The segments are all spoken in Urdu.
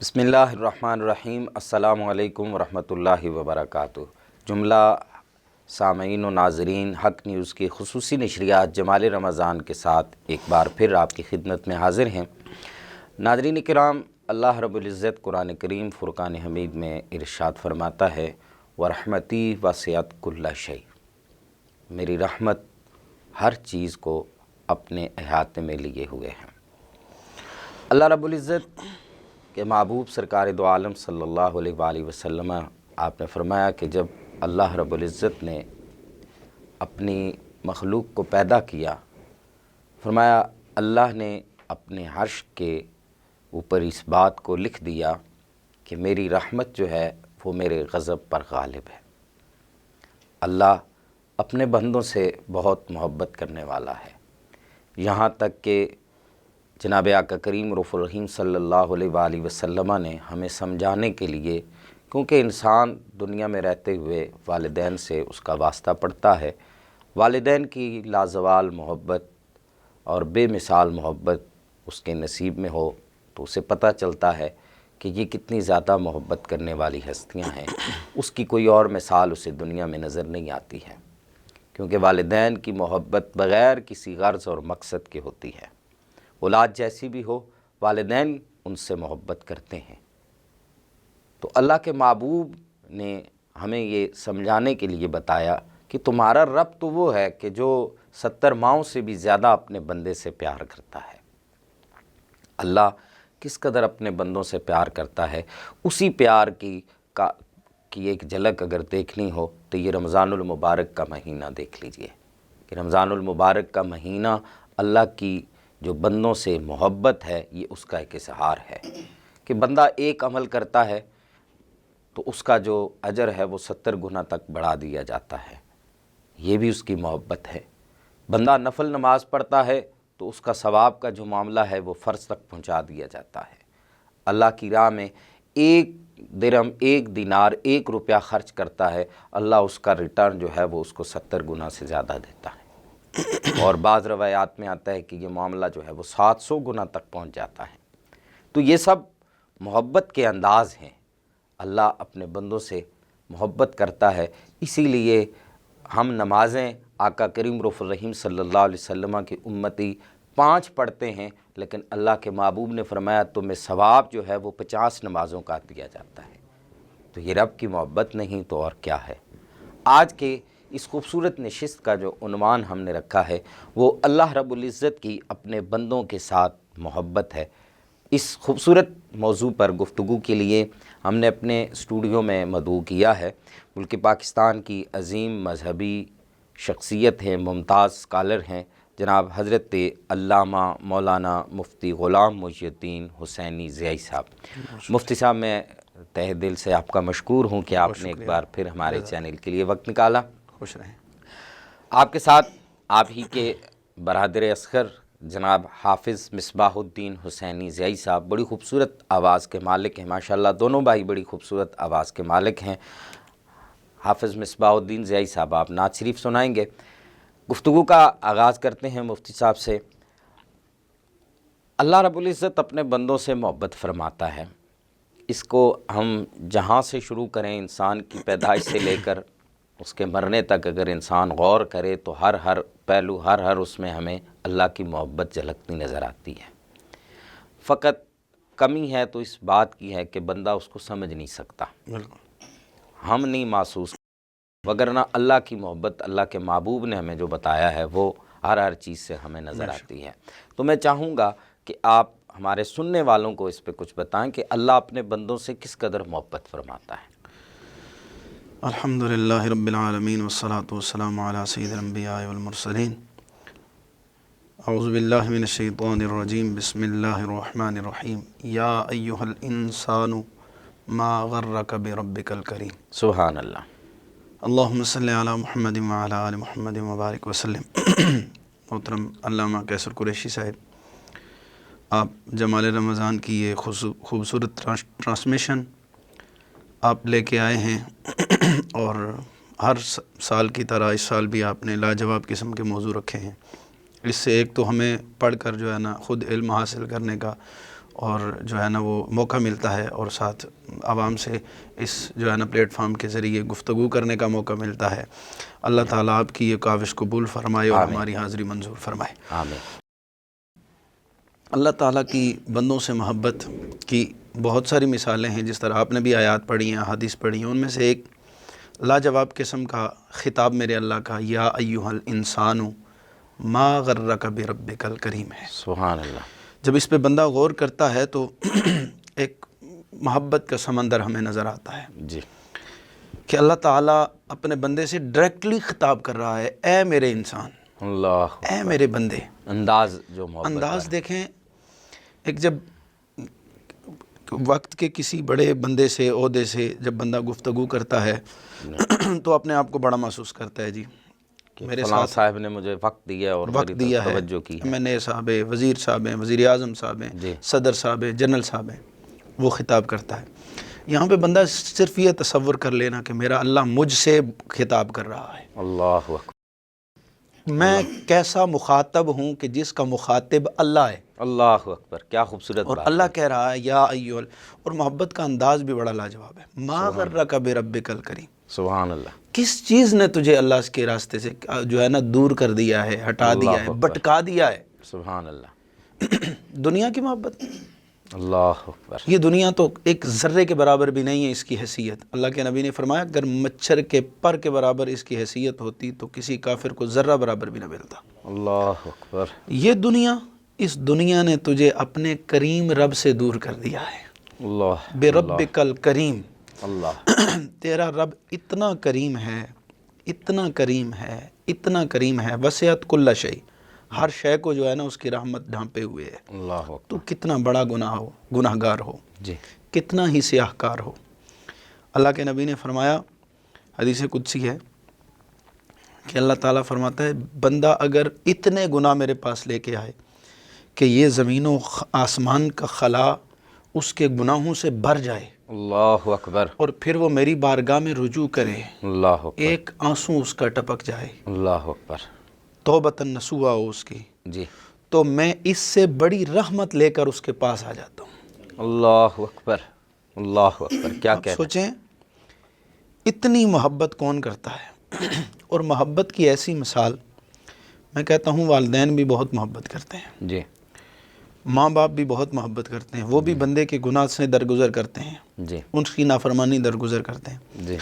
بسم اللہ الرحمن الرحیم۔ السلام علیکم ورحمۃ اللہ وبرکاتہ۔ جملہ سامعین و ناظرین، حق نیوز کی خصوصی نشریات جمال رمضان کے ساتھ ایک بار پھر آپ کی خدمت میں حاضر ہیں۔ ناظرین کرام، اللہ رب العزت قرآن کریم فرقان حمید میں ارشاد فرماتا ہے، وَرَحْمَتِي وَسِعَتْ كُلَّ شَيْءٍ، میری رحمت ہر چیز کو اپنے احاطے میں لیے ہوئے ہیں۔ اللہ رب العزت کہ محبوب سرکار دو عالم صلی اللہ علیہ وآلہ وسلم آپ نے فرمایا کہ جب اللہ رب العزت نے اپنی مخلوق کو پیدا کیا، فرمایا اللہ نے اپنے عرش کے اوپر اس بات کو لکھ دیا کہ میری رحمت جو ہے وہ میرے غضب پر غالب ہے۔ اللہ اپنے بندوں سے بہت محبت کرنے والا ہے، یہاں تک کہ جناب آقا کریم رؤوف الرحیم صلی اللہ علیہ وآلہ وسلم نے ہمیں سمجھانے کے لیے، کیونکہ انسان دنیا میں رہتے ہوئے والدین سے اس کا واسطہ پڑتا ہے، والدین کی لازوال محبت اور بے مثال محبت اس کے نصیب میں ہو تو اسے پتہ چلتا ہے کہ یہ کتنی زیادہ محبت کرنے والی ہستیاں ہیں، اس کی کوئی اور مثال اسے دنیا میں نظر نہیں آتی ہے، کیونکہ والدین کی محبت بغیر کسی غرض اور مقصد کے ہوتی ہے۔ اولاد جیسی بھی ہو، والدین ان سے محبت کرتے ہیں۔ تو اللہ کے محبوب نے ہمیں یہ سمجھانے کے لیے بتایا کہ تمہارا رب تو وہ ہے کہ جو 70 ماؤں سے بھی زیادہ اپنے بندے سے پیار کرتا ہے۔ اللہ کس قدر اپنے بندوں سے پیار کرتا ہے، اسی پیار کی ایک جھلک اگر دیکھنی ہو تو یہ رمضان المبارک کا مہینہ دیکھ لیجئے کہ رمضان المبارک کا مہینہ اللہ کی جو بندوں سے محبت ہے، یہ اس کا ایک اظہار ہے کہ بندہ ایک عمل کرتا ہے تو اس کا جو اجر ہے وہ 70 گنا تک بڑھا دیا جاتا ہے، یہ بھی اس کی محبت ہے۔ بندہ نفل نماز پڑھتا ہے تو اس کا ثواب کا جو معاملہ ہے وہ فرض تک پہنچا دیا جاتا ہے۔ اللہ کی راہ میں ایک درہم، ایک دینار، ایک روپیہ خرچ کرتا ہے، اللہ اس کا ریٹرن جو ہے وہ اس کو 70 گنا سے زیادہ دیتا ہے، اور بعض روایات میں آتا ہے کہ یہ معاملہ جو ہے وہ 700 گنا تک پہنچ جاتا ہے۔ تو یہ سب محبت کے انداز ہیں، اللہ اپنے بندوں سے محبت کرتا ہے، اسی لیے ہم نمازیں آقا کریم رؤوف الرحیم صلی اللہ علیہ وسلم کی امتی 5 پڑھتے ہیں، لیکن اللہ کے محبوب نے فرمایا تمہیں ثواب جو ہے وہ 50 نمازوں کا دیا جاتا ہے۔ تو یہ رب کی محبت نہیں تو اور کیا ہے۔ آج کے اس خوبصورت نشست کا جو عنوان ہم نے رکھا ہے وہ اللہ رب العزت کی اپنے بندوں کے ساتھ محبت ہے۔ اس خوبصورت موضوع پر گفتگو کے لیے ہم نے اپنے اسٹوڈیو میں مدعو کیا ہے ملک پاکستان کی عظیم مذہبی شخصیت ہیں، ممتاز اسکالر ہیں، جناب حضرت علامہ مولانا مفتی غلام محی الدین حسینی ضیائی صاحب۔ مفتی صاحب، میں تہہ دل سے آپ کا مشکور ہوں کہ آپ نے ایک بار پھر ہمارے چینل کے لیے وقت نکالا۔ خوش رہیں۔ آپ کے ساتھ آپ ہی کے برادر اصغر جناب حافظ مصباح الدین حسینی ضیائی صاحب بڑی خوبصورت آواز کے مالک ہیں، ماشاءاللہ دونوں بھائی بڑی خوبصورت آواز کے مالک ہیں۔ حافظ مصباح الدین ضیائی صاحب آپ نعت شریف سنائیں گے۔ گفتگو کا آغاز کرتے ہیں مفتی صاحب سے۔ اللہ رب العزت اپنے بندوں سے محبت فرماتا ہے، اس کو ہم جہاں سے شروع کریں، انسان کی پیدائش سے لے کر اس کے مرنے تک اگر انسان غور کرے تو ہر پہلو، ہر اس میں ہمیں اللہ کی محبت جھلکتی نظر آتی ہے۔ فقط کمی ہے تو اس بات کی ہے کہ بندہ اس کو سمجھ نہیں سکتا، ہم نہیں محسوس، وگرنہ اللہ کی محبت اللہ کے محبوب نے ہمیں جو بتایا ہے وہ ہر چیز سے ہمیں نظر آتی ہے۔ تو میں چاہوں گا کہ آپ ہمارے سننے والوں کو اس پہ کچھ بتائیں کہ اللہ اپنے بندوں سے کس قدر محبت فرماتا ہے۔ الحمدللہ رب العالمین والصلاة والسلام علی سید الانبیاء والمرسلین۔ اعوذ باللہ من الشیطان الرجیم، بسم اللہ الرحمن الرحیم۔ یا ایہا الانسان ما غرک بربک الکریم۔ سبحان اللہ۔ اللہم صلی علی محمد وعلی آل محمد وبارک وسلم۔ محترم علامہ قیصر قریشی صاحب، آپ جمال رمضان کی یہ خوبصورت ٹرانسمیشن آپ لے کے آئے ہیں، اور ہر سال کی طرح اس سال بھی آپ نے لاجواب قسم کے موضوع رکھے ہیں۔ اس سے ایک تو ہمیں پڑھ کر جو ہے نا خود علم حاصل کرنے کا، اور جو ہے نا وہ موقع ملتا ہے، اور ساتھ عوام سے اس جو ہے نا پلیٹ فارم کے ذریعے گفتگو کرنے کا موقع ملتا ہے۔ اللہ تعالیٰ آپ کی یہ کاوش قبول فرمائے اور آمین۔ ہماری حاضری منظور فرمائے۔ آمین۔ اللہ تعالیٰ کی بندوں سے محبت کی بہت ساری مثالیں ہیں، جس طرح آپ نے بھی آیات پڑھی ہیں، حدیث پڑھی ہیں۔ ان میں سے ایک لاجواب قسم کا خطاب میرے اللہ کا یا ایھا الانسان ما غرک بربک الکریم ہے۔ سبحان اللہ۔ جب اس پہ بندہ غور کرتا ہے تو ایک محبت کا سمندر ہمیں نظر آتا ہے جی کہ اللہ تعالیٰ اپنے بندے سے ڈائریکٹلی خطاب کر رہا ہے، اے میرے انسان، اللہ، اے میرے بندے۔ انداز جو محبت انداز دیکھیں، ایک جب وقت کے کسی بڑے بندے سے، عہدے سے جب بندہ گفتگو کرتا ہے تو اپنے آپ کو بڑا محسوس کرتا ہے، جی میرے فلاں ساتھ صاحب نے مجھے وقت دیا اور وقت میری دیا ہے، توجہ کی ہے۔ میں نے صاحب ہیں، وزیر صاحب ہیں، وزیر اعظم صاحب ہیں، جی۔ صدر صاحب ہیں، جنرل صاحب ہیں، وہ خطاب کرتا ہے۔ یہاں پہ بندہ صرف یہ تصور کر لینا کہ میرا اللہ مجھ سے خطاب کر رہا ہے، اللہ اکبر۔ میں کیسا مخاطب ہوں کہ جس کا مخاطب اللہ ہے، اللہ اکبر، کیا خوبصورت اور بات اللہ کہہ رہا ہے یا ایھا، اور محبت کا انداز بھی بڑا لاجواب ہے، ما غرک بربک الکریم۔ سبحان اللہ۔ کس چیز نے تجھے اللہ کے راستے سے جو ہے نا دور کر دیا ہے، ہٹا دیا ہے، بٹکا دیا ہے؟ سبحان اللہ۔ دنیا کی محبت۔ اللہ اکبر۔ یہ دنیا تو ایک ذرے کے برابر بھی نہیں ہے اس کی حیثیت۔ اللہ کے نبی نے فرمایا اگر مچھر کے پر کے برابر اس کی حیثیت ہوتی تو کسی کافر کو ذرہ برابر بھی نہ ملتا۔ اللہ اکبر۔ یہ دنیا، اس دنیا نے تجھے اپنے کریم رب سے دور کر دیا ہے۔ اللہ بربک الکریم، اللہ۔ تیرا رب اتنا کریم ہے، اتنا کریم ہے، اتنا کریم ہے، وسعت کل شیء، ہر شے کو جو ہے نا اس کی رحمت ڈھانپے ہوئے ہے۔ اللہ اکبر۔ تو کتنا بڑا گناہ گار ہو، جی۔ کتنا ہی سیاہ کار ہو۔ اللہ کے نبی نے فرمایا، حدیث قدسی ہے کہ اللہ تعالیٰ فرماتا ہے بندہ اگر اتنے گناہ میرے پاس لے کے آئے کہ یہ زمین و آسمان کا خلا اس کے گناہوں سے بھر جائے، اللہ اکبر۔ اور پھر وہ میری بارگاہ میں رجوع کرے، اللہ اکبر۔ ایک آنسو اس کا ٹپک جائے، اللہ اکبر۔ توبۃ نصوحا ہو اس کی، جی۔ تو میں اس سے بڑی رحمت لے کر اس کے پاس آ جاتا ہوں۔ اللہ اکبر۔ اللہ اکبر، کیا آپ کہتے ہیں۔ سوچیں اتنی محبت کون کرتا ہے؟ اور محبت کی ایسی مثال، میں کہتا ہوں والدین بھی بہت محبت کرتے ہیں، جی ماں باپ بھی بہت محبت کرتے ہیں، وہ بھی بندے کے گناہ سے درگزر کرتے ہیں، جی ان کی نافرمانی درگزر کرتے ہیں، جی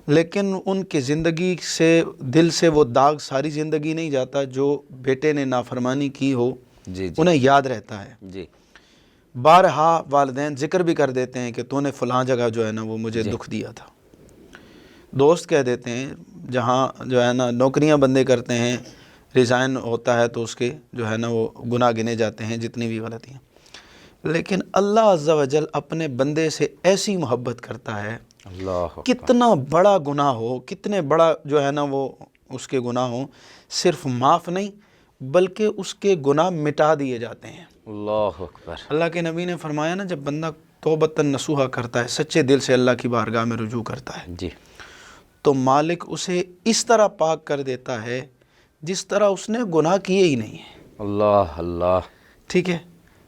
لیکن ان کی زندگی سے، دل سے وہ داغ ساری زندگی نہیں جاتا جو بیٹے نے نافرمانی کی ہو، جی جی انہیں یاد رہتا ہے۔ جی بارہا والدین ذکر بھی کر دیتے ہیں کہ تو نے فلاں جگہ جو ہے نا وہ مجھے دکھ دیا تھا، دوست کہہ دیتے ہیں، جہاں جو ہے نا نوکریاں بندے کرتے ہیں، ریزائن ہوتا ہے تو اس کے جو ہے نا وہ گناہ گنے جاتے ہیں، جتنی بھی غلطیاں، لیکن اللہ عز و جل اپنے بندے سے ایسی محبت کرتا ہے، اللہ اکبر۔ کتنا بڑا گناہ ہو، کتنے بڑا جو ہے نا وہ اس کے گناہ ہوں، صرف معاف نہیں بلکہ اس کے گناہ مٹا دیے جاتے ہیں۔ اللہ اکبر۔ اللہ کے نبی نے فرمایا نا، جب بندہ توبۃ نصوحا کرتا ہے، سچے دل سے اللہ کی بارگاہ میں رجوع کرتا ہے، جی تو مالک اسے اس طرح پاک کر دیتا ہے جس طرح اس نے گناہ کیے ہی نہیں ہیں۔ اللہ اللہ۔ ٹھیک ہے،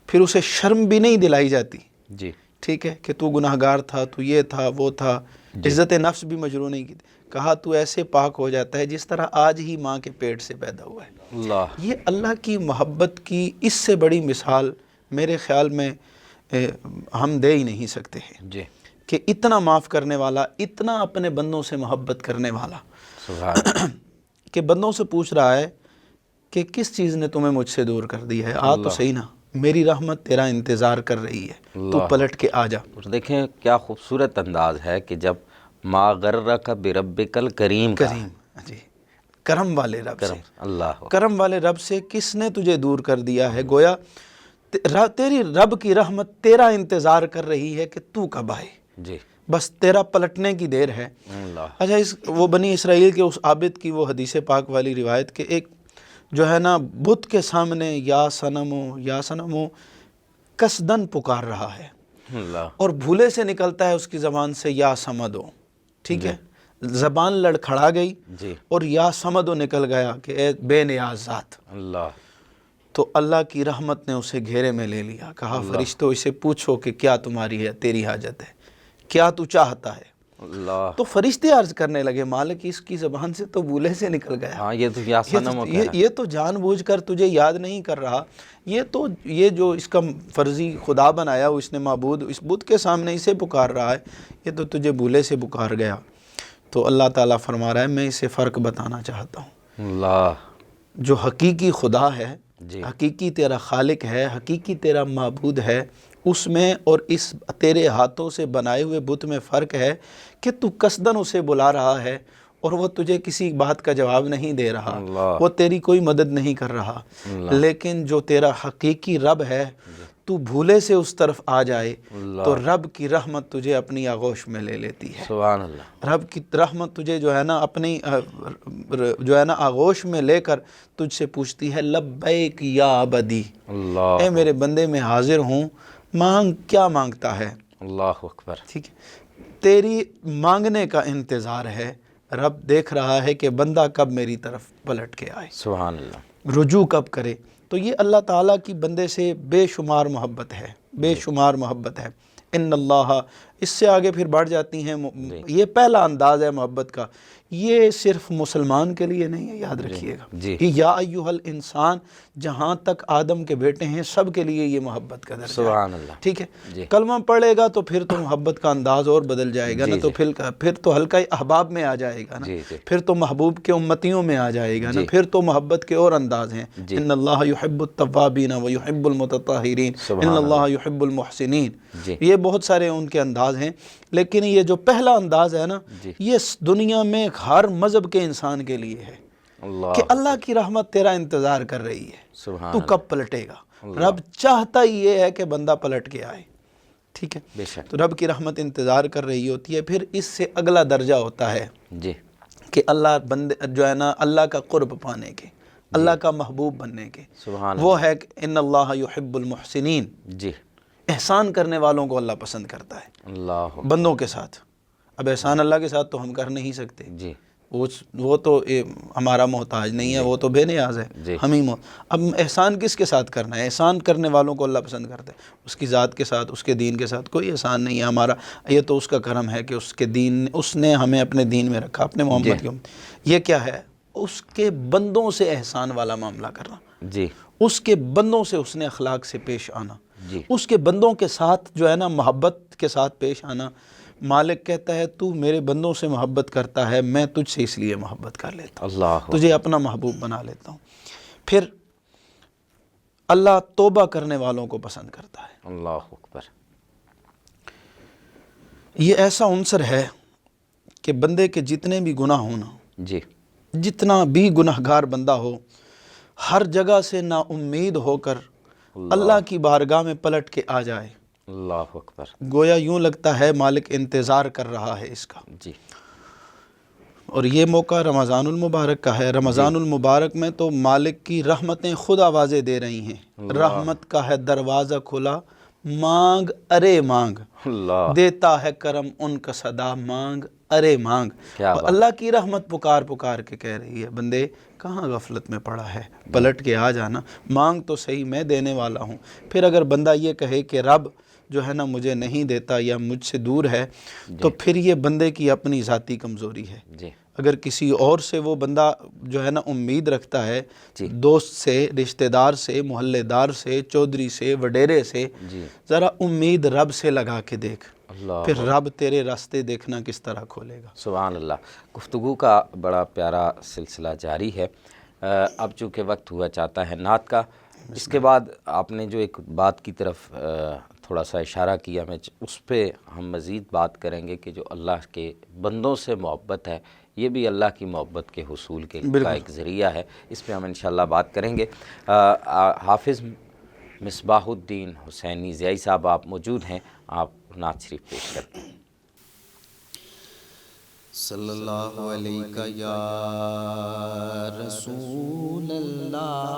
پھر اسے شرم بھی نہیں دلائی جاتی، جی ٹھیک ہے، کہ تو گناہ گار تھا، تو یہ تھا وہ تھا، عزت نفس بھی مجروح نہیں کی، کہا تو ایسے پاک ہو جاتا ہے جس طرح آج ہی ماں کے پیٹ سے پیدا ہوا ہے۔ اللہ۔ یہ اللہ کی محبت کی اس سے بڑی مثال میرے خیال میں ہم دے ہی نہیں سکتے ہیں، جی کہ اتنا معاف کرنے والا، اتنا اپنے بندوں سے محبت کرنے والا، سبحان اللہ۔ کہ بندوں سے پوچھ رہا ہے کہ کس چیز نے تمہیں مجھ سے دور کر دیا ہے، آ تو صحیح نا، میری رحمت تیرا انتظار کر رہی ہے، تو پلٹ کے آ جا۔ اور دیکھیں کیا خوبصورت انداز ہے کہ جب ما غرک بربک الکریم کا، کریم، جی، کرم والے رب سے، اللہ کرم والے رب سے کس نے تجھے دور کر دیا ہے؟ گویا تیری رب کی رحمت تیرا انتظار کر رہی ہے کہ تو کب آئے، جی بس تیرا پلٹنے کی دیر ہے۔ اللہ۔ اچھا، وہ بنی اسرائیل کے اس عابد کی وہ حدیث پاک والی روایت کہ ایک جو ہے نا بت کے سامنے یا صنمو قصدن پکار رہا ہے، اللہ۔ اور بھولے سے نکلتا ہے اس کی زبان سے یا سمدو، ٹھیک ہے، زبان لڑکھڑا گئی جی اور یا سمدو نکل گیا کہ اے بے نیاز ذات، اللہ۔ تو اللہ کی رحمت نے اسے گھیرے میں لے لیا. کہا فرشتوں اسے پوچھو کہ کیا تمہاری ہے تیری حاجت ہے, کیا تو چاہتا ہے. اللہ. تو فرشتے عرض کرنے لگے مالک اس کی زبان سے تو بولے سے نکل گیا. ہاں یہ تو کیا صنم ہو گیا. یہ تو جان بوجھ کر تجھے یاد نہیں کر رہا, یہ جو اس کا فرضی خدا بنایا اس نے معبود, اس بت کے سامنے اسے پکار رہا ہے, یہ تو تجھے بولے سے پکار گیا. تو اللہ تعالیٰ فرما رہا ہے میں اسے فرق بتانا چاہتا ہوں. اللہ. جو حقیقی خدا ہے, جی. حقیقی تیرا خالق ہے, حقیقی تیرا معبود ہے, اس میں اور اس تیرے ہاتھوں سے بنائے ہوئے بت میں فرق ہے کہ تو قصدن اسے بلا رہا ہے اور وہ تجھے کسی بات کا جواب نہیں دے رہا, اللہ. وہ تیری کوئی مدد نہیں کر رہا. اللہ. لیکن جو تیرا حقیقی رب ہے, تو بھولے سے اس طرف آ جائے تو رب کی رحمت تجھے اپنی آغوش میں لے لیتی ہے. سبحان اللہ. رب کی رحمت تجھے جو ہے نا اپنی جو ہے نا آغوش میں لے کر تجھ سے پوچھتی ہے لبیک یا عبدی, اللہ. اے میرے بندے میں حاضر ہوں, مانگ, کیا مانگتا ہے. اللہ اکبر. ٹھیک ہے, تیری مانگنے کا انتظار ہے. رب دیکھ رہا ہے کہ بندہ کب میری طرف پلٹ کے آئے, سبحان اللہ. رجوع کب کرے. تو یہ اللہ تعالیٰ کی بندے سے بے شمار محبت ہے, بے شمار محبت ہے. ان اللہ, اس سے آگے پھر بڑھ جاتی ہیں. یہ پہلا انداز ہے محبت کا, یہ صرف مسلمان کے لیے نہیں ہے, یاد رکھیے گا. جی. یا ایھا الانسان, جہاں تک آدم کے بیٹے ہیں سب کے لیے یہ محبت کا درجہ ہے. سبحان اللہ. ٹھیک ہے, جی. کلمہ پڑھے گا تو پھر تو محبت کا انداز اور بدل جائے گا نا, تو پھر تو حلقہ احباب میں آ جائے گا نا, پھر تو محبوب کے امتیوں میں آ جائے گا نا, پھر تو محبت کے اور انداز ہیں. ان اللہ یحب التوابین ویحب المتطہرین, ان اللہ یحب المحسنین. یہ بہت سارے ان کے انداز ہیں, لیکن یہ جو پہلا انداز ہے نا, یہ دنیا میں ہر مذہب کے انسان کے لیے ہے کہ اللہ کی رحمت تیرا انتظار کر رہی ہے, تو کب پلٹے گا. رب چاہتا ہی یہ ہے کہ بندہ پلٹ کے آئے. ٹھیک ہے, تو رب کی رحمت انتظار کر رہی ہوتی ہے. پھر اس سے اگلا درجہ ہوتا ہے کہ اللہ بندے جو ہے نا اللہ کا قرب پانے کے, اللہ کا محبوب بننے کے. وہ ہے کہ ان اللہ یحب المحسنین, احسان کرنے والوں کو اللہ پسند کرتا ہے اللہ بندوں کے ساتھ. اب احسان اللہ کے ساتھ تو ہم کر نہیں سکتے, وہ تو ہمارا محتاج نہیں ہے, وہ تو بے نیاز ہے, ہم ہی اب احسان کس کے ساتھ کرنا ہے. احسان کرنے والوں کو اللہ پسند کرتا ہے. اس کی ذات کے ساتھ, اس کے دین کے ساتھ کوئی احسان نہیں ہے ہمارا. یہ تو اس کا کرم ہے کہ اس کے دین, اس نے ہمیں اپنے دین میں رکھا, اپنے محمد کے. یہ کیا ہے, اس کے بندوں سے احسان والا معاملہ کرنا, اس کے بندوں سے اس نے اخلاق سے پیش آنا, اس کے بندوں کے ساتھ جو ہے نا محبت کے ساتھ پیش آنا. مالک کہتا ہے تو میرے بندوں سے محبت کرتا ہے, میں تجھ سے اس لیے محبت کر لیتا ہوں, تجھے اپنا محبوب بنا لیتا ہوں. پھر اللہ توبہ کرنے والوں کو پسند کرتا ہے. اللہ اکبر. یہ ایسا عنصر ہے کہ بندے کے جتنے بھی گناہ ہونا, جتنا بھی گناہگار بندہ ہو, ہر جگہ سے نا امید ہو کر اللہ کی بارگاہ میں پلٹ کے آ جائے. اللہ اکبر. گویا یوں لگتا ہے مالک انتظار کر رہا ہے اس کا. اور یہ موقع رمضان المبارک کا ہے. رمضان المبارک میں تو مالک کی رحمتیں خود آوازیں دے رہی ہیں. رحمت کا ہے دروازہ کھلا, مانگ ارے مانگ, دیتا ہے کرم ان کا صدا, مانگ ارے مانگ. اللہ کی رحمت پکار پکار کے کہہ رہی ہے بندے کہاں غفلت میں پڑا ہے, پلٹ کے آ جانا, مانگ تو صحیح, میں دینے والا ہوں. پھر اگر بندہ یہ کہے کہ رب جو ہے نا مجھے نہیں دیتا یا مجھ سے دور ہے, تو پھر یہ بندے کی اپنی ذاتی کمزوری ہے. اگر کسی اور سے وہ بندہ جو ہے نا امید رکھتا ہے, دوست سے, رشتہ دار سے, محلے دار سے, چودھری سے, وڈیرے سے, ذرا امید رب سے لگا کے دیکھ, پھر رب تیرے راستے دیکھنا کس طرح کھولے گا. سبحان اللہ. گفتگو کا بڑا پیارا سلسلہ جاری ہے. اب چونکہ وقت ہوا چاہتا ہے نعت کا, اس کے بعد آپ نے جو ایک بات کی طرف تھوڑا سا اشارہ کیا, میں اس پہ ہم مزید بات کریں گے کہ جو اللہ کے بندوں سے محبت ہے, یہ بھی اللہ کی محبت کے حصول کے کا ایک ذریعہ ہے. اس پہ ہم انشاءاللہ بات کریں گے. حافظ مصباح الدین حسینی ضیائی صاحب آپ موجود ہیں, آپ نعت شریف پیش کرتے ہیں. صلی اللہ علیہ یا رسول اللہ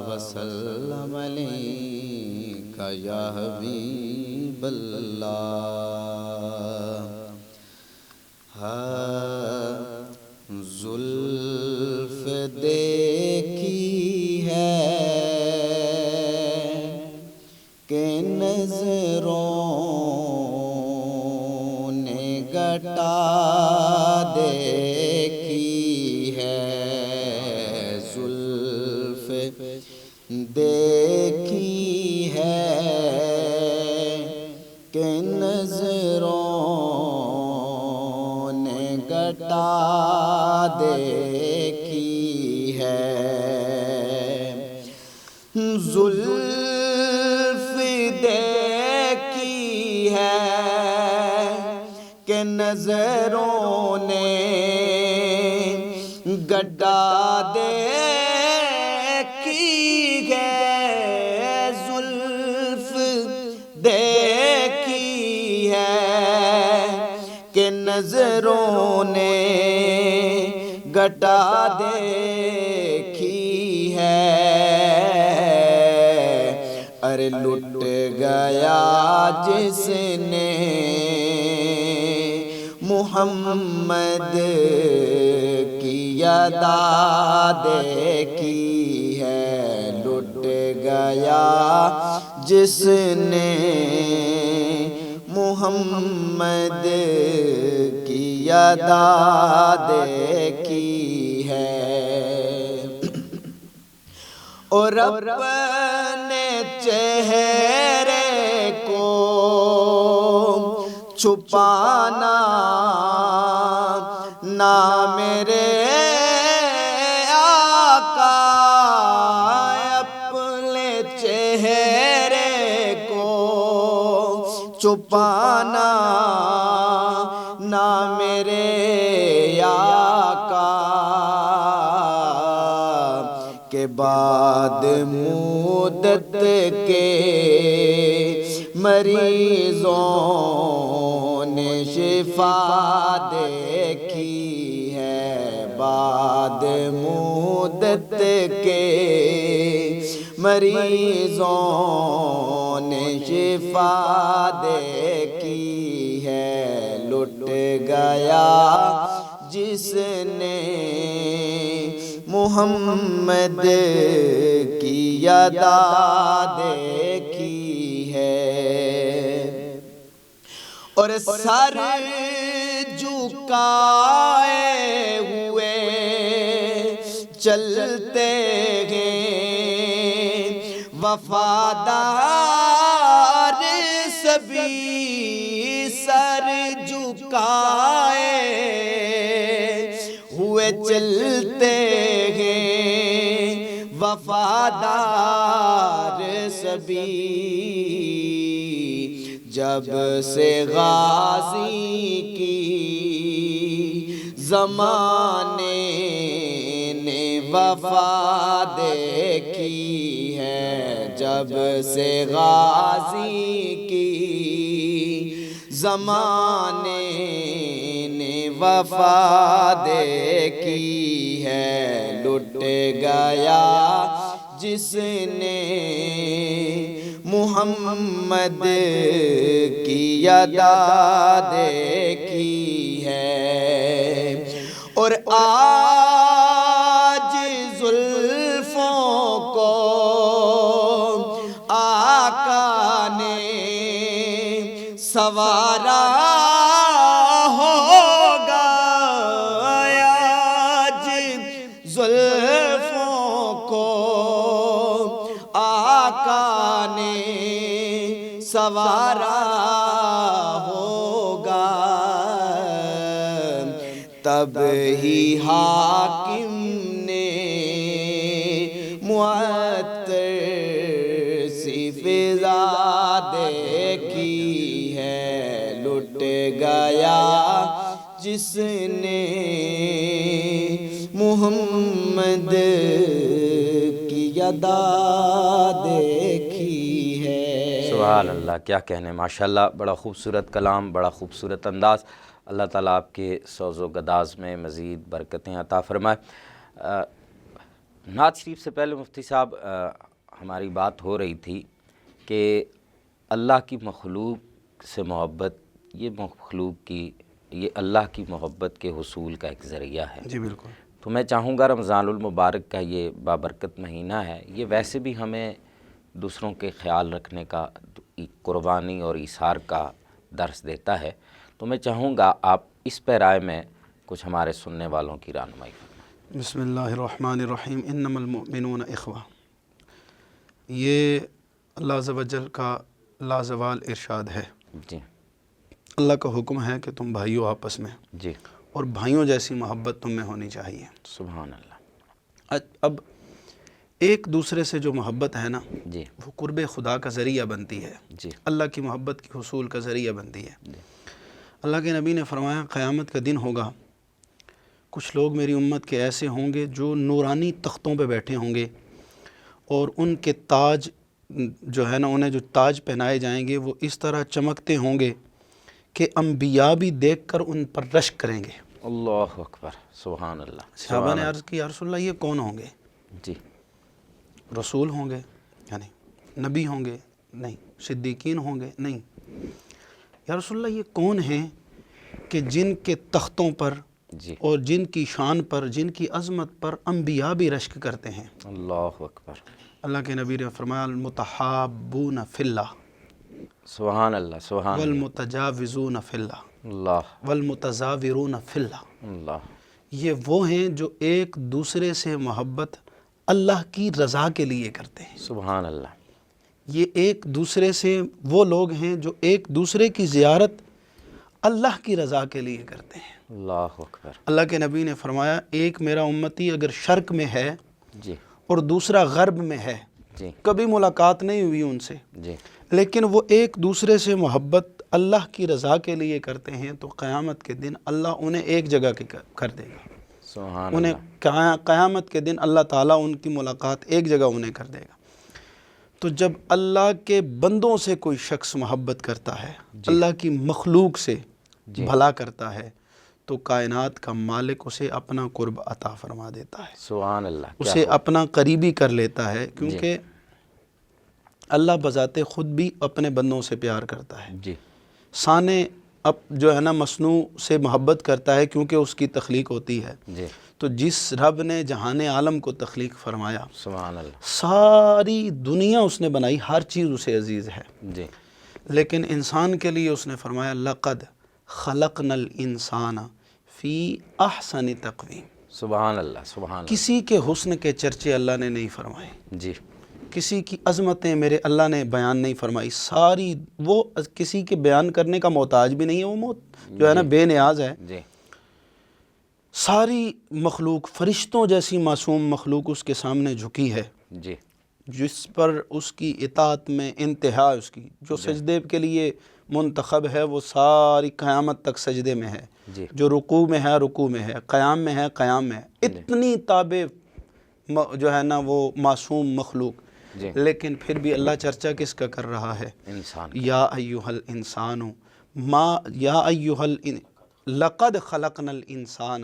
وسلم علیہ یا حبیب اللہ. ذوالجلال کہ نظروں نے گٹا دیکھی ہے، زلف دیکھی ہے، کہ نظروں نے گٹا دیکھی ہے، زلف دیکھی ہے، کہ نظروں نے گٹا دیکھی ہے، زلف دیکھی ہے، کہ نظروں نے گٹا دیکھی ہے، ارے لٹ گیا جس نے محمد کی ادا دیکھی ہے، لٹ گیا جس نے محمد کی ادا دیکھی ہے، اور اپنے چہرے کو چھپانا نہ میرے آقا، اپنے چہرے کو چھپانا نہ میرے آقا، کہ بعد مدت کے مریضوں نے شفا دیکھی ہے، بعد مدت کے مریضوں نے شفا دیکھی ہے، لٹ گیا جس نے محمد کی ادا دیکھی ہے، اور سر جھکائے ہوئے چلتے ہیں وفادار سبھی، سر جھکائے ہوئے چلتے ہیں وفادار سبھی، جب سے غازی کی زمانے نے وفا دیکھی ہے، جب سے غازی کی زمانے نے وفا دیکھی ہے، لٹ گیا جس نے محمد کی ادا دیکھی ہے، اور آج زلفوں کو آقا نے سوارا ہوگا، آج زلفوں کو آقا نے سوارا ہوگا، تب ہی حاکم نے معطر سی فضا دیکھی ہے، لٹ گیا جس نے محمد کی ادا دیکھی ہے۔ سبحان اللہ، کیا کہنے، ماشاءاللہ، بڑا خوبصورت کلام، بڑا خوبصورت انداز۔ اللہ تعالیٰ آپ کے سوز و گداز میں مزید برکتیں عطا فرمائے۔ نعت شریف سے پہلے مفتی صاحب ہماری بات ہو رہی تھی کہ اللہ کی مخلوق سے محبت، یہ اللہ کی محبت کے حصول کا ایک ذریعہ ہے۔ جی بالکل۔ تو میں چاہوں گا رمضان المبارک کا یہ بابرکت مہینہ ہے، یہ ویسے بھی ہمیں دوسروں کے خیال رکھنے کا، قربانی اور ایثار کا درس دیتا ہے۔ تو میں چاہوں گا آپ اس پیرائے میں کچھ ہمارے سننے والوں کی رہنمائی فرمائیں۔ بسم اللہ الرحمن الرحیم، انما المؤمنون اخوہ، یہ اللہ عز و جل کا لازوال ارشاد ہے۔ جی اللہ کا حکم ہے کہ تم بھائیوں آپس میں، جی، اور بھائیوں جیسی محبت تم میں ہونی چاہیے۔ سبحان اللہ۔ اب ایک دوسرے سے جو محبت ہے نا، جی وہ قرب خدا کا ذریعہ بنتی ہے، جی اللہ کی محبت کی حصول کا ذریعہ بنتی ہے۔ جی اللہ کے نبی نے فرمایا قیامت کا دن ہوگا، کچھ لوگ میری امت کے ایسے ہوں گے جو نورانی تختوں پہ بیٹھے ہوں گے، اور ان کے تاج جو ہے نا، انہیں جو تاج پہنائے جائیں گے وہ اس طرح چمکتے ہوں گے کہ انبیاء بھی دیکھ کر ان پر رشک کریں گے۔ اللہ اکبر، سبحان اللہ۔ صحابہ نے عرض کی یا رسول اللہ یہ کون ہوں گے؟ جی رسول ہوں گے؟ یعنی نبی ہوں گے؟ نہیں۔ صدیقین ہوں گے؟ نہیں۔ یا رسول اللہ یہ کون ہیں کہ جن کے تختوں پر جی اور جن کی شان پر، جن کی عظمت پر انبیاء بھی رشک کرتے ہیں؟ اللہ اکبر، اللہ کے نبی نے فرمایا المتحابون فی اللہ سبحان اللہ، سبحان اللہ، والمتجاوزون فی اللہ اللہ والمتزاورون فی اللہ۔ اللہ، یہ وہ ہیں جو ایک دوسرے سے محبت اللہ کی رضا کے لیے کرتے ہیں۔ سبحان اللہ، یہ ایک دوسرے سے وہ لوگ ہیں جو ایک دوسرے کی زیارت اللہ کی رضا کے لیے کرتے ہیں۔ اللہ اکبر، اللہ کے نبی نے فرمایا ایک میرا امتی اگر شرق میں ہے جی اور دوسرا غرب میں ہے، جی کبھی ملاقات نہیں ہوئی ان سے، جی لیکن وہ ایک دوسرے سے محبت اللہ کی رضا کے لیے کرتے ہیں، تو قیامت کے دن اللہ انہیں ایک جگہ کے کر دے گا۔ سبحان انہیں اللہ، قیامت کے دن اللہ تعالیٰ ان کی ملاقات ایک جگہ انہیں کر دے گا۔ تو جب اللہ کے بندوں سے کوئی شخص محبت کرتا ہے، اللہ کی مخلوق سے بھلا کرتا ہے، تو کائنات کا مالک اسے اپنا قرب عطا فرما دیتا ہے، سبحان اللہ، اسے اپنا قریبی کر لیتا ہے، کیونکہ اللہ بذات خود بھی اپنے بندوں سے پیار کرتا ہے۔ جی سانے اب جو ہے نا مصنوع سے محبت کرتا ہے کیونکہ اس کی تخلیق ہوتی ہے۔ جی تو جس رب نے جہان عالم کو تخلیق فرمایا، سبحان اللہ، ساری دنیا اس نے بنائی، ہر چیز اسے عزیز ہے، جی لیکن انسان کے لیے اس نے فرمایا لقد خلقنا الانسان فی احسن تقویم۔ سبحان اللہ، سبحان اللہ، کسی کے حسن کے چرچے اللہ نے نہیں فرمائے، جی کسی کی عظمتیں میرے اللہ نے بیان نہیں فرمائی، ساری وہ کسی کے بیان کرنے کا محتاج بھی نہیں ہے، وہ جو ہے نا بے نیاز ہے۔ جی ساری مخلوق فرشتوں جیسی معصوم مخلوق اس کے سامنے جھکی ہے، جی جس پر اس کی اطاعت میں انتہا اس کی، جو سجدے کے لیے منتخب ہے وہ ساری قیامت تک سجدے میں ہے، جی جو رکوع میں ہے رکوع میں ہے، قیام میں ہے قیام میں ہے، اتنی تابع جو ہے نا وہ معصوم مخلوق، جی لیکن پھر بھی اللہ چرچا کس کا کر رہا ہے؟ انسان، یا ایھا الانسان لقد خلقنا الانسان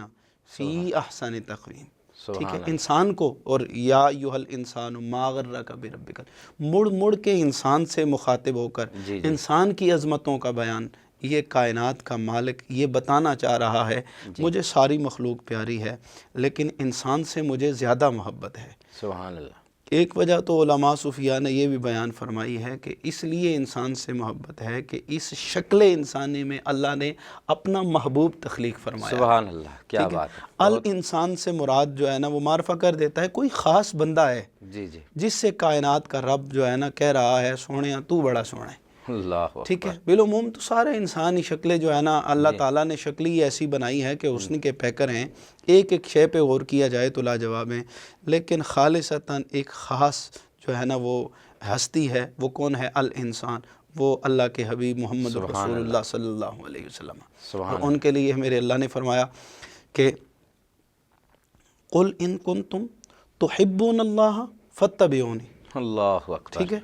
فی احسن تقویم۔ ٹھیک ہے، انسان کو، اور یا ایھا الانسان ما غرک بربک، مڑ مڑ کے انسان سے مخاطب ہو کر انسان کی عظمتوں کا بیان یہ کائنات کا مالک یہ بتانا چاہ رہا ہے، مجھے ساری مخلوق پیاری ہے لیکن انسان سے مجھے زیادہ محبت ہے۔ سبحان اللہ، ایک وجہ تو علماء صوفیاء نے یہ بھی بیان فرمائی ہے کہ اس لیے انسان سے محبت ہے کہ اس شکل انسانی میں اللہ نے اپنا محبوب تخلیق فرمایا۔ سبحان اللہ، کیا بات ہے، الانسان سے مراد جو ہے نا وہ معرفہ کر دیتا ہے کوئی خاص بندہ ہے جی جی، جس سے کائنات کا رب جو ہے نا کہہ رہا ہے سونیا تو بڑا سونا ہے۔ اللہ ٹھیک ہے، بالعموم تو سارے انسانی شکلیں جو ہے نا اللہ تعالیٰ نے شکل ہی ایسی بنائی ہے کہ حسن کے پیکر ہیں، ایک ایک شے پہ غور کیا جائے تو لاجواب ہیں، لیکن خالصتاً ایک خاص جو ہے نا وہ ہستی ہے، وہ کون ہے؟ الانسان، وہ اللہ کے حبیب محمد رسول اللہ صلی اللہ علیہ وسلم۔ اور ان کے لیے میرے اللہ نے فرمایا کہ قل ان کنتم تحبون اللہ فاتبعونی۔ اللہ اکبر، ٹھیک ہے،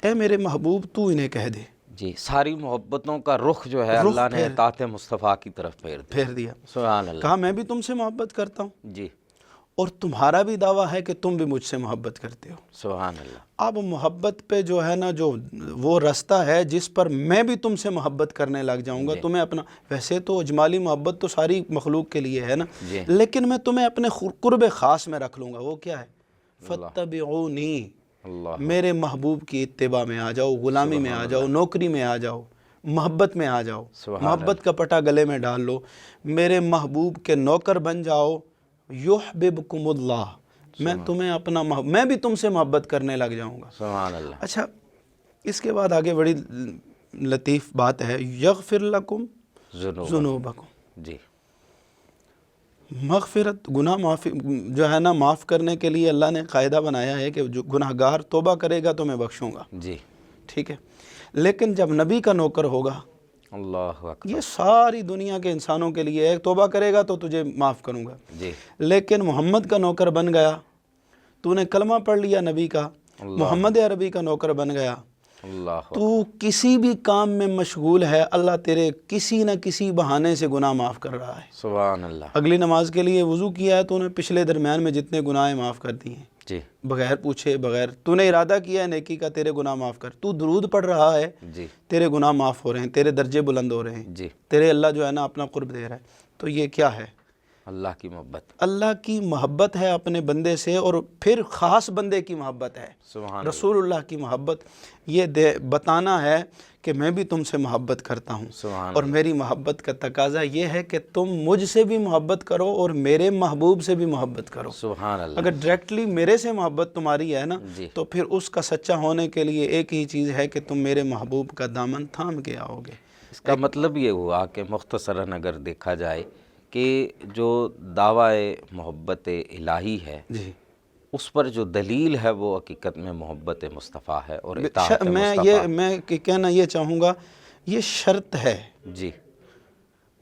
اے میرے محبوب تو انہیں کہہ دے۔ جی، ساری محبتوں کا رخ جو ہے اللہ نے اطاعت مصطفیٰ کی طرف پھیر دیا۔ سبحان اللہ، کہا میں بھی تم سے محبت کرتا ہوں، جی اور تمہارا بھی دعویٰ ہے کہ تم بھی مجھ سے محبت کرتے ہو۔ سبحان اللہ، اب محبت پہ جو ہے نا جو وہ رستہ ہے جس پر میں بھی تم سے محبت کرنے لگ جاؤں گا، تمہیں اپنا، ویسے تو اجمالی محبت تو ساری مخلوق کے لیے ہے نا، لیکن میں تمہیں اپنے قرب خاص میں رکھ لوں گا۔ وہ کیا ہے؟ فاتبعونی، اللہ میرے محبوب کی اتباع میں آ جاؤ، غلامی میں آ جاؤ، نوکری میں آ جاؤ، محبت میں آ جاؤ، محبت کا پٹا گلے میں ڈال لو، میرے محبوب کے نوکر بن جاؤ، یحببکم اللہ، میں تمہیں اپنا میں بھی تم سے محبت کرنے لگ جاؤں گا۔ سبحان اللہ۔ اچھا، اس کے بعد آگے بڑی لطیف بات ہے، یغفر لکم ذنوبکم، جی، مغفرت، گناہ معافی جو ہے نا، معاف کرنے کے لیے اللہ نے قاعدہ بنایا ہے کہ جو گناہ گار توبہ کرے گا تو میں بخشوں گا، جی، ٹھیک ہے، لیکن جب نبی کا نوکر ہوگا، اللہ اکبر، یہ ساری دنیا کے انسانوں کے لیے ہے، توبہ کرے گا تو تجھے معاف کروں گا، جی، لیکن محمد کا نوکر بن گیا، تو نے کلمہ پڑھ لیا نبی کا، محمد عربی کا نوکر بن گیا، اللہ تو کسی بھی کام میں مشغول ہے، اللہ تیرے کسی نہ کسی بہانے سے گناہ معاف کر رہا ہے۔ سبحان اللہ، اگلی نماز کے لیے وضو کیا ہے تو نے پچھلے درمیان میں جتنے گناہ معاف کر دیے ہیں، جی، بغیر پوچھے، بغیر تو نے ارادہ کیا ہے نیکی کا، تیرے گناہ معاف کر، تو درود پڑھ رہا ہے، جی، تیرے گناہ معاف ہو رہے ہیں، تیرے درجے بلند ہو رہے ہیں، جی، تیرے اللہ جو ہے نا اپنا قرب دے رہا ہے، تو یہ کیا ہے؟ اللہ کی محبت، اللہ کی محبت ہے اپنے بندے سے، اور پھر خاص بندے کی محبت ہے، سبحان رسول اللہ کی محبت، یہ بتانا ہے کہ میں بھی تم سے محبت کرتا ہوں، سبحان اور میری محبت کا تقاضا یہ ہے کہ تم مجھ سے بھی محبت کرو اور میرے محبوب سے بھی محبت کرو۔ سبحان اللہ، اگر ڈائریکٹلی میرے سے محبت تمہاری ہے نا، جی، تو پھر اس کا سچا ہونے کے لیے ایک ہی چیز ہے کہ تم میرے محبوب کا دامن تھام کے آؤ گے۔ اس کا مطلب یہ ہوا کہ مختصراً اگر دیکھا جائے کہ جو دعوی محبت الہی ہے، جی، اس پر جو دلیل ہے وہ حقیقت میں محبت مصطفیٰ ہے اور اطاعت مصطفیٰ۔ میں کہنا یہ چاہوں گا، یہ شرط ہے، جی،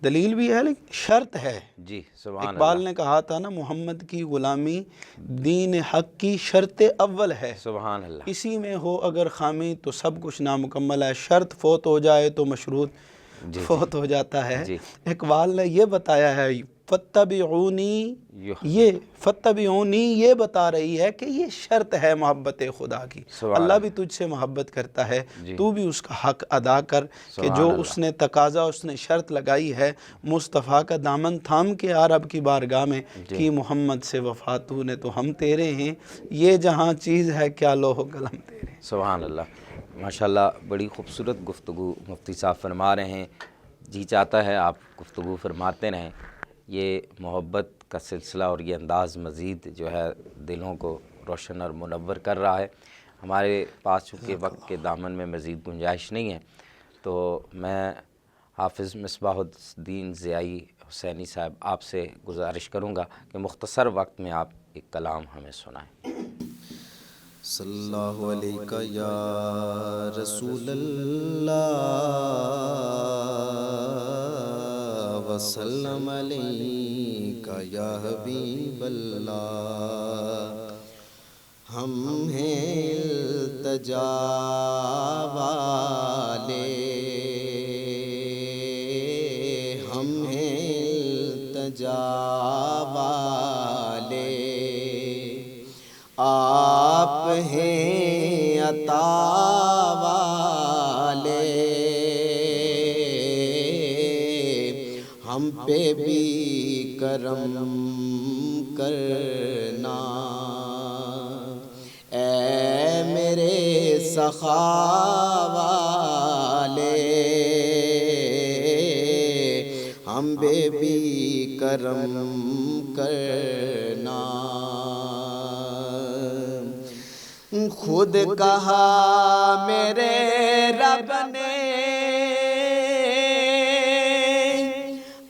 دلیل بھی ہے لیکن شرط ہے۔ جی، سبحان اقبال اللہ، نے کہا تھا نا، محمد کی غلامی دین حق کی شرط اول ہے، سبحان اللہ، اسی میں ہو اگر خامی تو سب کچھ نامکمل ہے، شرط فوت ہو جائے تو مشروط فوت ہو جاتا ہے۔ جی، اقبال نے یہ بتایا ہے، فتبعونی، یہ فتبعونی یہ بتا رہی ہے کہ یہ شرط ہے محبت خدا کی، اللہ بھی تجھ سے محبت کرتا ہے، تو بھی اس کا حق ادا کر کہ جو اس نے تقاضا، اس نے شرط لگائی ہے، مصطفیٰ کا دامن تھام کے آ رب کی بارگاہ میں کہ محمد سے وفا تو نے تو ہم تیرے ہیں، یہ جہاں چیز ہے کیا لوح و قلم تیرے۔ سبحان اللہ، ماشاءاللہ، بڑی خوبصورت گفتگو مفتی صاحب فرما رہے ہیں، جی چاہتا ہے آپ گفتگو فرماتے رہیں، یہ محبت کا سلسلہ اور یہ انداز مزید جو ہے دلوں کو روشن اور منور کر رہا ہے۔ ہمارے پاس چونکہ وقت کے دامن میں مزید گنجائش نہیں ہے، تو میں حافظ مصباح الدین ضیائی حسینی صاحب آپ سے گزارش کروں گا کہ مختصر وقت میں آپ ایک کلام ہمیں سنائیں۔ صلی اللہ علیہ یا رسول اللہ وسلم علیہ یا حبیب اللہ، ہم ہیں التجا والے، ہم ہیں التجا والے، آپ ہیں عطا والے، ہم پہ بھی کرم کرنا، اے میرے سخا والے، ہم پہ بھی کرم کرنا۔ خود کہا میرے رب نے،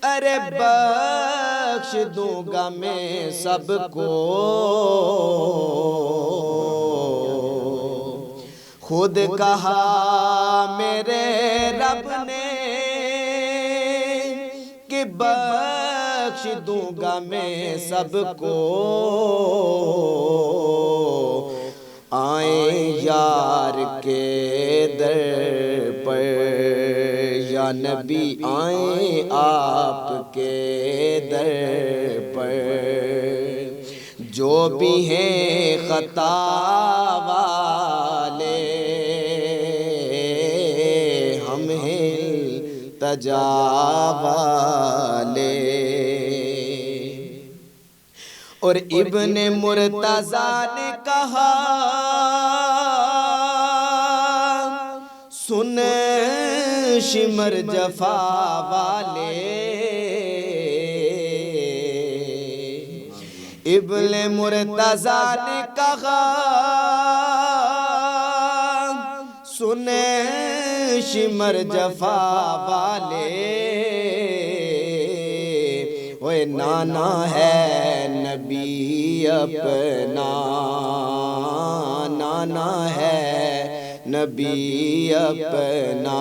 ارے بخش دوں گا میں سب کو، خود کہا میرے رب نے کہ بخش دوں گا میں سب کو، آئیں یار کے در پر یا نبی، آئیں آپ کے در پر، جو بھی ہیں خطا والے، ہم ہیں تجا والے۔ اور ابن مرتضیٰ نے کہا سن شمر جفا والے ابن مرتضی نے کہا سن شمر جفا والے اوے نانا ہے نبی اپنا نانا ہے نبی اپنا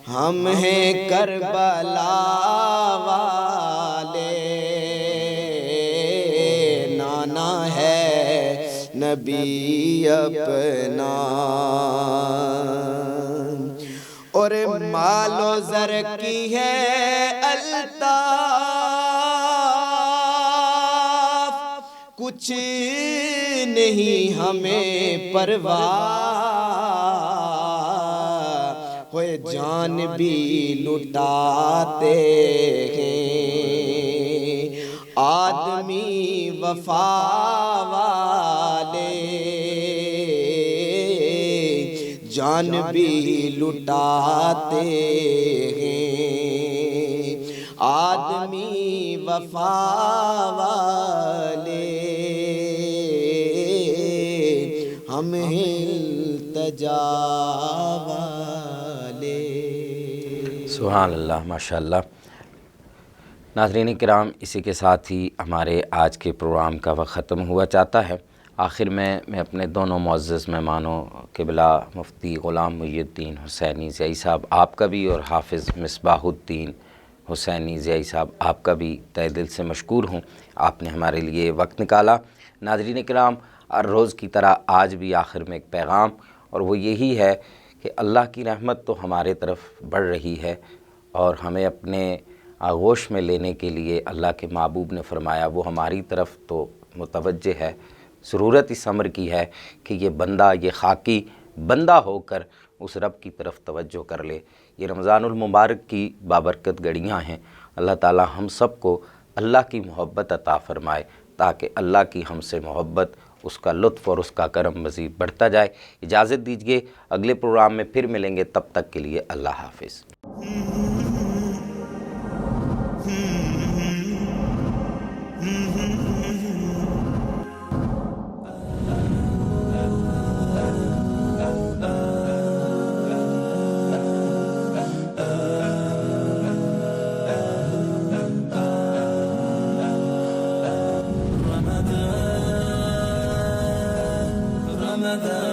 ہم ہیں کربلا والے نانا ہے نبی اپنا اور مال و زر کی ہے الطاف کچھ نہیں ہمیں پرواہ ہوئے جان بھی لٹاتے ہیں آدمی وفا والے جان بھی لٹاتے ہیں آدمی وفا والے ہم ہیں التجا والے۔ سبحان اللہ، ماشاءاللہ۔ ناظرین کرام، اسی کے ساتھ ہی ہمارے آج کے پروگرام کا وقت ختم ہوا چاہتا ہے۔ آخر میں اپنے دونوں معزز مہمانوں قبلہ مفتی غلام محی الدین حسینی زیائی صاحب آپ کا بھی اور حافظ مصباح الدین حسینی زیائی صاحب آپ کا بھی تہہ دل سے مشکور ہوں، آپ نے ہمارے لیے وقت نکالا۔ ناظرین کرام، ہر روز کی طرح آج بھی آخر میں ایک پیغام، اور وہ یہی ہے کہ اللہ کی رحمت تو ہمارے طرف بڑھ رہی ہے، اور ہمیں اپنے آغوش میں لینے کے لیے اللہ کے محبوب نے فرمایا وہ ہماری طرف تو متوجہ ہے، ضرورت اس امر کی ہے کہ یہ بندہ، یہ خاکی بندہ ہو کر اس رب کی طرف توجہ کر لے۔ یہ رمضان المبارک کی بابرکت گھڑیاں ہیں، اللہ تعالی ہم سب کو اللہ کی محبت عطا فرمائے تاکہ اللہ کی ہم سے محبت، اس کا لطف اور اس کا کرم مزید بڑھتا جائے۔ اجازت دیجیے، اگلے پروگرام میں پھر ملیں گے، تب تک کے لیے اللہ حافظ۔ Ramadan